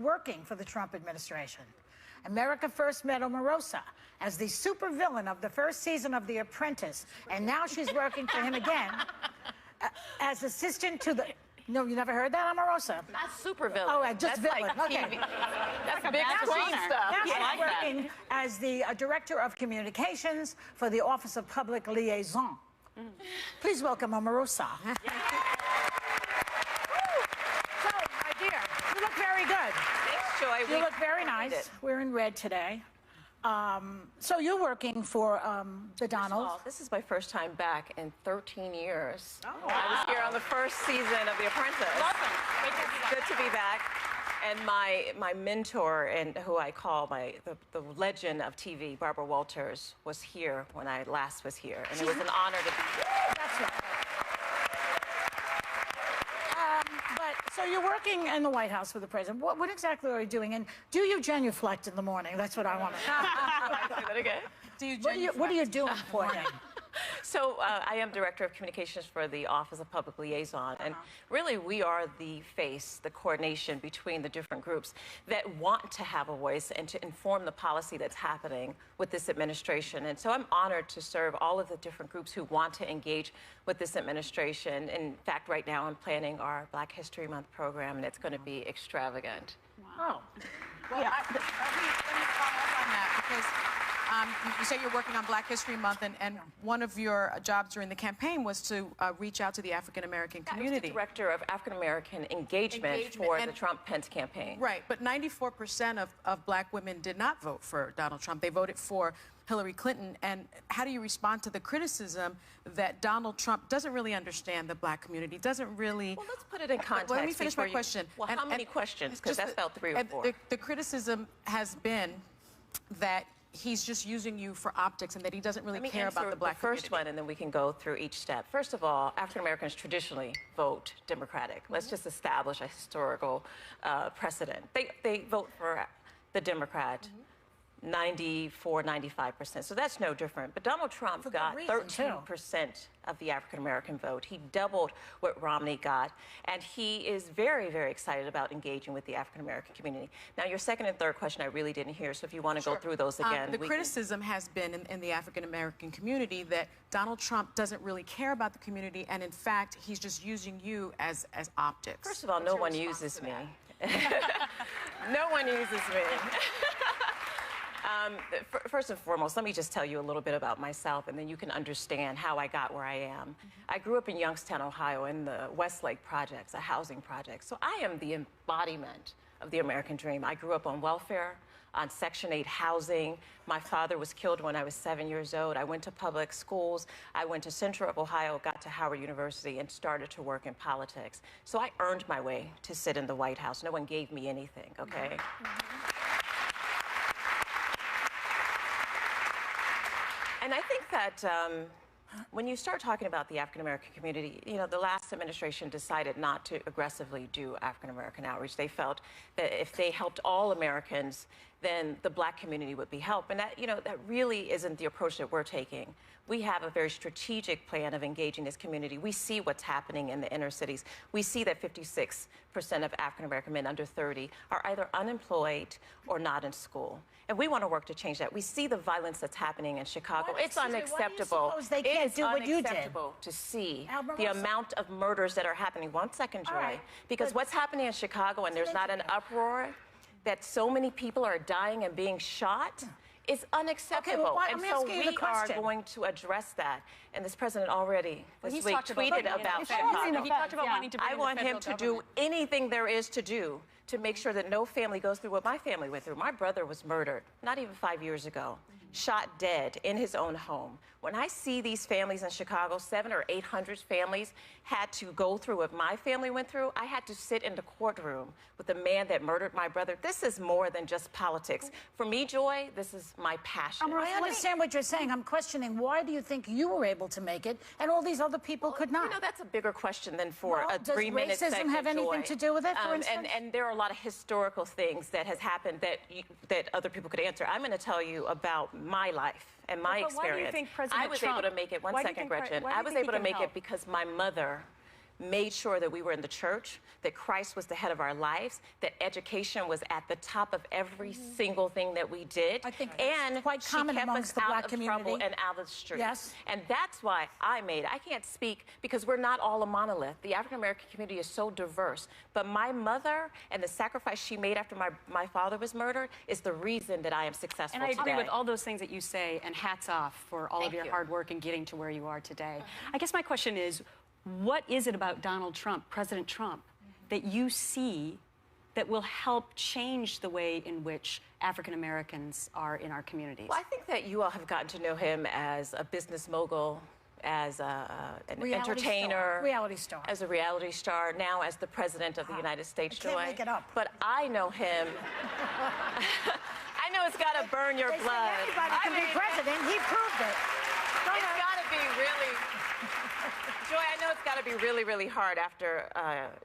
working for the Trump administration. America first met Omarosa as the supervillain of the first season of The Apprentice, and now she's working for him again as assistant to the... No, you never heard that, Omarosa? Not supervillain. Oh, just that's villain. Like okay. That's like big screen stuff. Now she's like working as the Director of Communications for the Office of Public Liaison. Please welcome Omarosa. You look very nice. We're in red today. So you're working for the Donald. This is my first time back in 13 years. Oh, wow. I was here on the first season of The Apprentice. Welcome. Good to be back. And my mentor, and who I call the legend of TV, Barbara Walters, was here when I last was here. And it was an honor to be here. That's right. So you're working in the White House with the president. What exactly are you doing? And do you genuflect in the morning? That's what I want to know. Say that again. What are you doing for him? So I am Director of Communications for the Office of Public Liaison, and really we are the face, the coordination between the different groups that want to have a voice and to inform the policy that's happening with this administration. And so I'm honored to serve all of the different groups who want to engage with this administration. In fact, right now I'm planning our Black History Month program, and it's going to be extravagant. Wow. Well, let me follow up on that, because you say you're working on Black History Month, and one of your jobs during the campaign was to reach out to the African-American community. I was the Director of African-American engagement for the Trump-Pence campaign. Right, but 94% of Black women did not vote for Donald Trump. They voted for Hillary Clinton. And how do you respond to the criticism that Donald Trump doesn't really understand the Black community, doesn't really... Well, let's put it in context. Well, let me finish my question. Well, how many questions? Because that's about 3 or 4. The criticism has been that he's just using you for optics and that he doesn't really care about the Black community. First one, and then we can go through each step. First of all, African Americans traditionally vote Democratic. Let's just establish a historical precedent. They vote for the Democrat. 94, 95%. So that's no different. But Donald Trump got 13% of the African-American vote. He doubled what Romney got. And he is very, very excited about engaging with the African-American community. Now, your second and third question I really didn't hear, so if you want to go through those again. The criticism has been in the African-American community that Donald Trump doesn't really care about the community, and in fact, he's just using you as optics. First of all, no one uses me. No one uses me. First and foremost, let me just tell you a little bit about myself, and then you can understand how I got where I am. I grew up in Youngstown, Ohio, in the Westlake Projects, a housing project. So I am the embodiment of the American dream. I grew up on welfare, on Section 8 housing. My father was killed when I was 7 years old. I went to public schools. I went to Central of Ohio, got to Howard University, and started to work in politics. So I earned my way to sit in the White House. No one gave me anything, okay? And I think that when you start talking about the African-American community, you know, the last administration decided not to aggressively do African-American outreach. They felt that if they helped all Americans, then the Black community would be helped. And that, you know, that really isn't the approach that we're taking. We have a very strategic plan of engaging this community. We see what's happening in the inner cities. We see that 56% of African-American men under 30 are either unemployed or not in school. And we want to work to change that. We see the violence that's happening in Chicago. It's unacceptable. They can't do what you did. It's unacceptable to see the amount of murders that are happening. 1 second, Joy. Because what's happening in Chicago, and there's not an uproar, that so many people are dying and being shot, is unacceptable. And so we are going to address that. And this president already this week tweeted about Chicago. He talked about wanting to bring I want him to do anything there is to do to make sure that no family goes through what my family went through. My brother was murdered not even 5 years ago, shot dead in his own home. When I see these families in Chicago, 700 or 800 families had to go through what my family went through. I had to sit in the courtroom with the man that murdered my brother. This is more than just politics. For me, Joy, this is my passion. I understand what you're saying. I'm questioning, why do you think you were able to make it and all these other people could not? You know, that's a bigger question than for a 3-minute segment. Does racism have anything to do with it, for instance? And there are a lot of historical things that has happened that other people could answer. I'm going to tell you about my life and my experience. Why do you think President I was able to make it. 1 second, Gretchen. I was able to make it because my mother made sure that we were in the church, that Christ was the head of our lives, that education was at the top of every single thing that we did. I think and it's quite she common kept amongst us the out Black of community. trouble and out of the street. Yes. And that's why I can't speak because we're not all a monolith. The African American community is so diverse. But my mother and the sacrifice she made after my father was murdered is the reason that I am successful And I agree today. with all those things that you say, and hats off for all of your hard work in getting to where you are today. I guess my question is, what is it about Donald Trump, President Trump, that you see that will help change the way in which African Americans are in our communities? Well, I think that you all have gotten to know him as a business mogul, as an entertainer, as a reality star, now as the President of the United States, Joy. I can't make it up. But I know him. I know it's got to burn your They blood. say anybody can be president. He proved it. It's got to be really... Joy, I know it's got to be really, really hard after,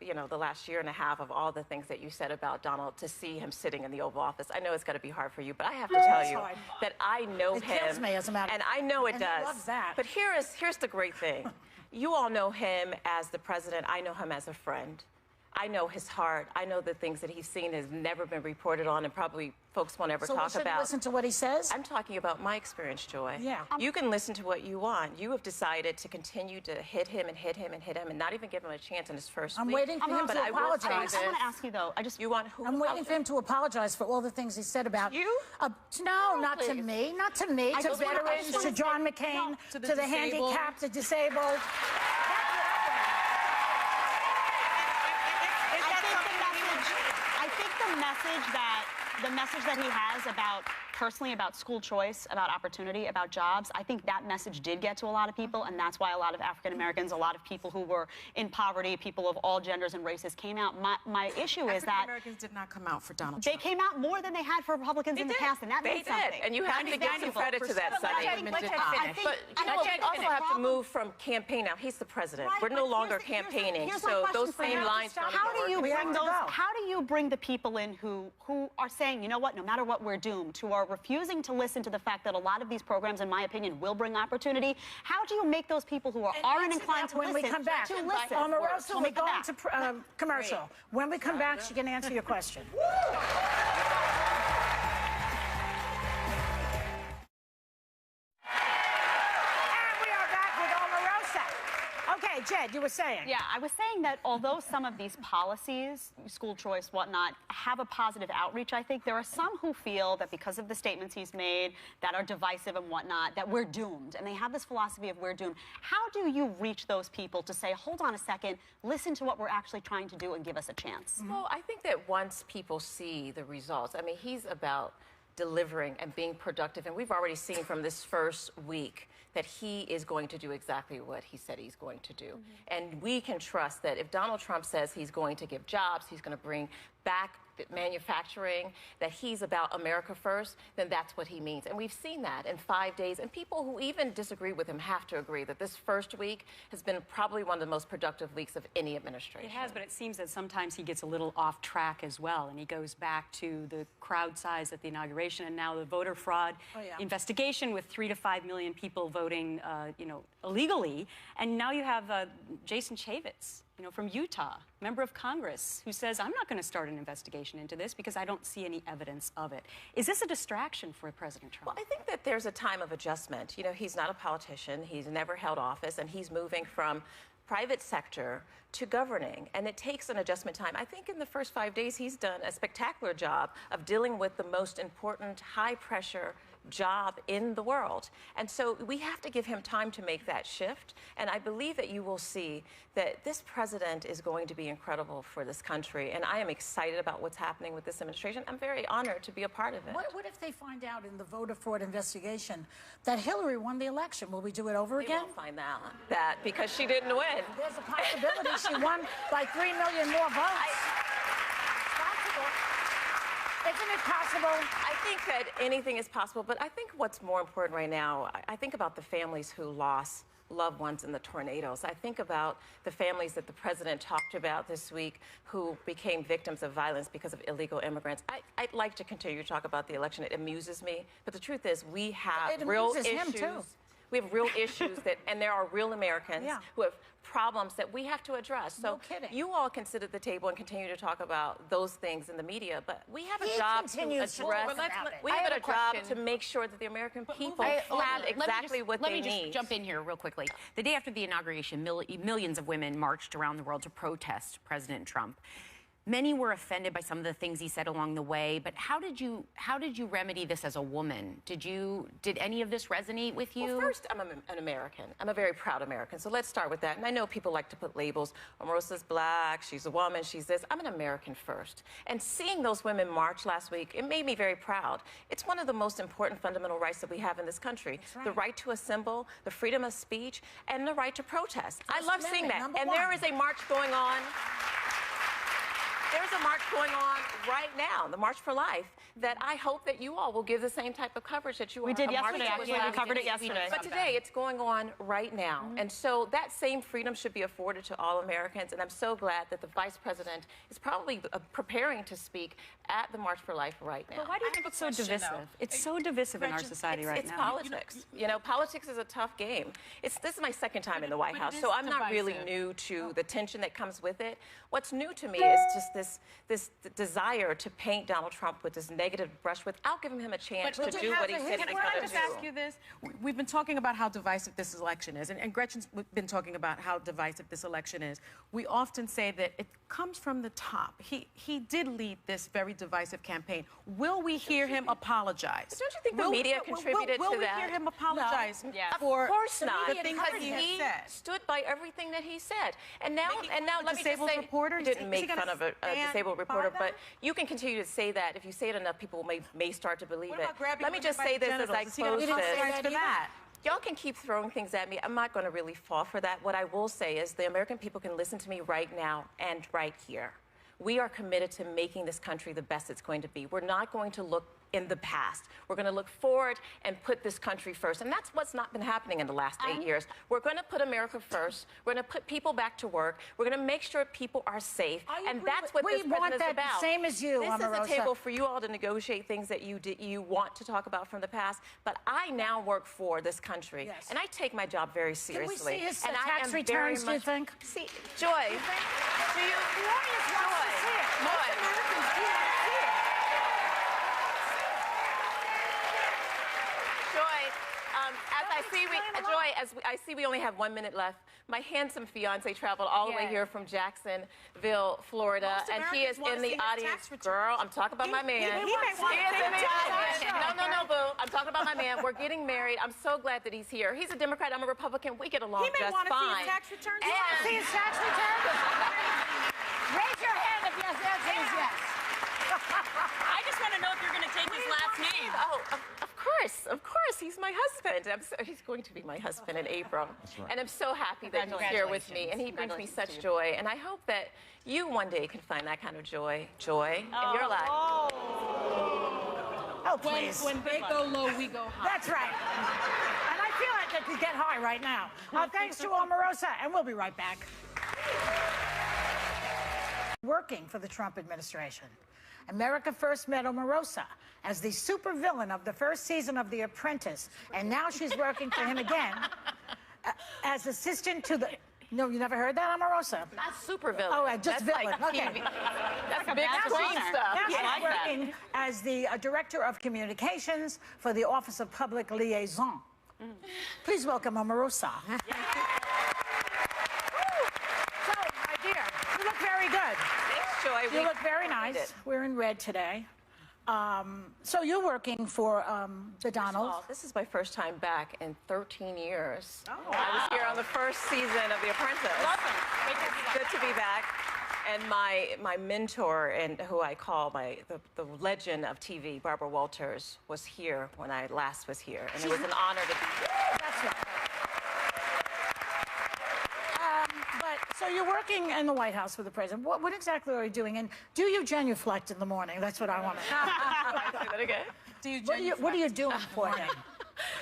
you know, the last year and a half of all the things that you said about Donald to see him sitting in the Oval Office. I know it's got to be hard for you, but I have to tell you hard. that I know It him. kills me, as a matter of and fact. I know it And he does. loves that. But here's the great thing. You all know him as the president. I know him as a friend. I know his heart. I know the things that he's seen has never been reported on and probably folks won't ever So we talk shouldn't about. listen to what he says? I'm talking about my experience, Joy. Yeah. You can listen to what you want. You have decided to continue to hit him and hit him and hit him and not even give him a chance in his first I'm week. waiting for him But to I will say apologize. this. I want to ask you, though, You want who? I'm waiting for him to apologize for all the things he said about You? No, not to please. me. Not to me. To just wanna- I veterans, just to wanna John McCain, To the to the disabled. handicapped, the disabled. I think the message that he has about personally about school choice, about opportunity, about jobs, I think that message did get to a lot of people, and that's why a lot of African Americans, a lot of people who were in poverty, people of all genders and races came out. My issue is African that Americans did not come out for Donald they Trump. came out more than they had for Republicans in the past, and that They means did, something. and you have to give some credit to that, Sonny. Let's finish. But you know, we also have to move from campaign now. He's the president. Right, We're no but longer here's the campaigning, here's my so question those for you. same lines don't How do you We have bring to those? go. How do you bring the people in who are saying, you know what, no matter what, we're doomed, who are refusing to listen to the fact that a lot of these programs, in my opinion, will bring opportunity? How do you make those people who aren't inclined to when listen we come back. to listen? Omarosa, When we're we come going back. to commercial. When we come back, she can answer your question. And we are back with Omarosa. Okay, Jed, you were saying. Yeah, I was saying that although some of these policies, school choice, whatnot, have a positive outreach, I think there are some who feel that because of the statements he's made that are divisive and whatnot, that we're doomed. And they have this philosophy of we're doomed. How do you reach those people to say, hold on a second, listen to what we're actually trying to do and give us a chance? Well, I think that once people see the results, I mean, he's about delivering and being productive. And we've already seen from this first week that he is going to do exactly what he said he's going to do. And we can trust that if Donald Trump says he's going to give jobs, he's going to bring back manufacturing, that he's about America first, then that's what he means. And we've seen that in 5 days. And people who even disagree with him have to agree that this first week has been probably one of the most productive weeks of any administration. It has, but it seems that sometimes he gets a little off track as well, and he goes back to the crowd size at the inauguration and now the voter fraud investigation with 3 to 5 million people voting, you know, illegally. And now you have Jason Chaffetz, you know, from Utah, member of Congress, who says, I'm not going to start an investigation into this because I don't see any evidence of it. Is this a distraction for President Trump? Well, I think that there's a time of adjustment. You know, he's not a politician. He's never held office, and he's moving from private sector to governing, and it takes an adjustment time. I think in the first 5 days, he's done a spectacular job of dealing with the most important high-pressure job in the world. And so we have to give him time to make that shift. And I believe that you will see that this president is going to be incredible for this country. And I am excited about what's happening with this administration. I'm very honored to be a part of it. What if they find out in the voter fraud investigation that Hillary won the election? Will we do it over They again? won't find out that because she didn't win. There's a possibility she won by 3 million more votes. It's possible. Isn't it possible? I think that anything is possible, but I think what's more important right now, I think about the families who lost loved ones in the tornadoes. I think about the families that the president talked about this week who became victims of violence because of illegal immigrants. I'd like to continue to talk about the election. It amuses me, but the truth is we have It real amuses him, issues. too. We have real issues and there are real Americans who have problems that we have to address. So No kidding. you all can sit at the table and continue to talk about those things in the media, but we have a job to address. We have a job to make sure that the American people have exactly what they need. Let me just jump in here real quickly. The day after the inauguration, millions of women marched around the world to protest President Trump. Many were offended by some of the things he said along the way, but how did you remedy this as a woman? Did any of this resonate with you? Well, first, I'm an American. I'm a very proud American, so let's start with that. And I know people like to put labels. Omarosa's black, she's a woman, she's this. I'm an American first. And seeing those women march last week, it made me very proud. It's one of the most important fundamental rights that we have in this country. Right. The right to assemble, the freedom of speech, and the right to protest. I love seeing that. And there is a march going on. There's a march going on right now, the March for Life, that I hope that you all will give the same type of coverage that you are. We did yesterday, actually. We covered it yesterday. But today, it's going on right now. And so that same freedom should be afforded to all Americans. And I'm so glad that the Vice President is probably preparing to speak at the March for Life right now. But why do you think it's so divisive? It's so divisive in our society right now. It's politics. You know, politics is a tough game. This is my second time in the White House, so I'm not really new to the tension that comes with it. What's new to me is just this desire to paint Donald Trump with this negative brush without giving him a chance to do what he said he was going to do. Can I just ask you this? We've been talking about how divisive this election is, and Gretchen's been talking about how divisive this election is. We often say that it comes from the top. He did lead this very divisive campaign. Will we hear him apologize? Don't you think the media contributed to that? Will we hear him apologize? No. For of course not. The things that he said. Stood by everything that he said. And now let me just say, reporter? He didn't make fun of a disabled reporter, but you can continue to say that. If you say it enough, people may start to believe it. Let me just say this as I close this. Y'all can keep throwing things at me. I'm not going to really fall for that. What I will say is the American people can listen to me right now and right here. We are committed to making this country the best it's going to be. We're not going to look in the past. We're going to look forward and put this country first. And that's what's not been happening in the last 8 years. We're going to put America first. We're going to put people back to work. We're going to make sure people are safe. And that's what this president is about. Same as you, This is a table for you all to negotiate things that you want to talk about from the past. But I now work for this country. Yes. And I take my job very seriously. Can we see his tax returns, do you think? See, Joy, do you? As I see we only have 1 minute left, my handsome fiance traveled all the way here from Jacksonville, Florida, and he is in the audience. Girl, I'm talking about my man. He is in the audience. No, boo. I'm talking about my man. We're getting married. I'm so glad that he's here. He's a Democrat. I'm a Republican. We get along just fine. He may want to see his tax returns. You want to see his tax returns? Raise your hand if yes, the answer is yes. I just want to know if you're going to take his last name. Oh, of course, he's my husband. He's going to be my husband in April. Right. And I'm so happy that he's here with me, and he brings me such joy. And I hope that you one day can find that kind of joy in your life. Oh, please. When they go low, we go high. That's right. And I feel like I could get high right now. Thanks to Omarosa, and we'll be right back. Working for the Trump administration. America first met Omarosa as the supervillain of the first season of The Apprentice, and now she's working for him again as assistant to the... No, you never heard that, Omarosa? Not supervillain. Oh, just villain. Like okay. TV. That's big screen stuff. Now she's working as the Director of Communications for the Office of Public Liaison. Please welcome Omarosa. So, my dear, you look very good. Thanks, Joy. You look very nice. We're in red today. So you're working for the Donald. This is my first time back in 13 years. Oh, wow. I was here on the first season of The Apprentice. It's good to be back. And my mentor, and who I call the legend of TV, Barbara Walters, was here when I last was here. And it was an honor to be here. That's right. So you're working in the White House with the president. What exactly are you doing? And do you genuflect in the morning? That's what I want to know. Say that again. What are you doing for him?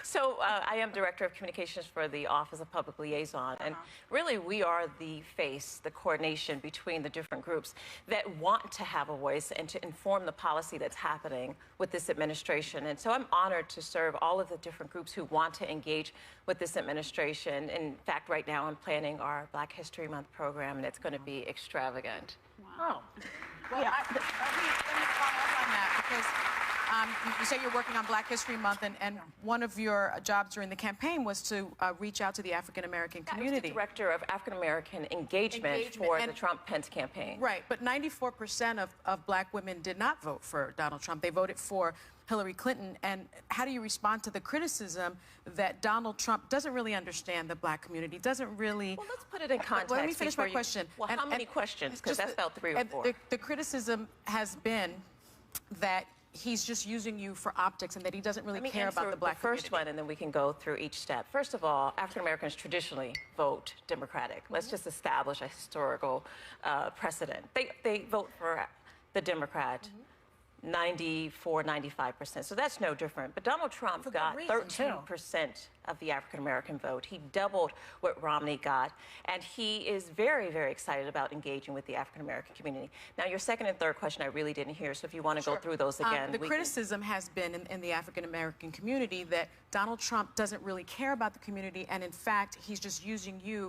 So I am Director of Communications for the Office of Public Liaison. And really, we are the face, the coordination between the different groups that want to have a voice and to inform the policy that's happening with this administration. And so I'm honored to serve all of the different groups who want to engage with this administration. In fact, right now, I'm planning our Black History Month program, and it's going to be extravagant. Oh. Well, let me follow up on that because you say you're working on Black History Month, and one of your jobs during the campaign was to reach out to the African-American community. I was the Director of African-American engagement for the Trump-Pence campaign. Right, but 94% of Black women did not vote for Donald Trump. They voted for Hillary Clinton. And how do you respond to the criticism that Donald Trump doesn't really understand the Black community, doesn't really... Well, let's put it in context. Let me finish my question. Well, how many questions? Because that's about 3 or 4. The criticism has been that he's just using you for optics and that he doesn't really care about the Black community. First one, and then we can go through each step. First of all, African Americans traditionally vote Democratic. Let's just establish a historical precedent. They vote for the Democrat. 94, 95%. So that's no different. But Donald Trump got 13% of the African-American vote. He doubled what Romney got. And he is very, very excited about engaging with the African-American community. Now, your second and third question I really didn't hear, so if you want to go through those again. The criticism has been in the African-American community that Donald Trump doesn't really care about the community, and in fact, he's just using you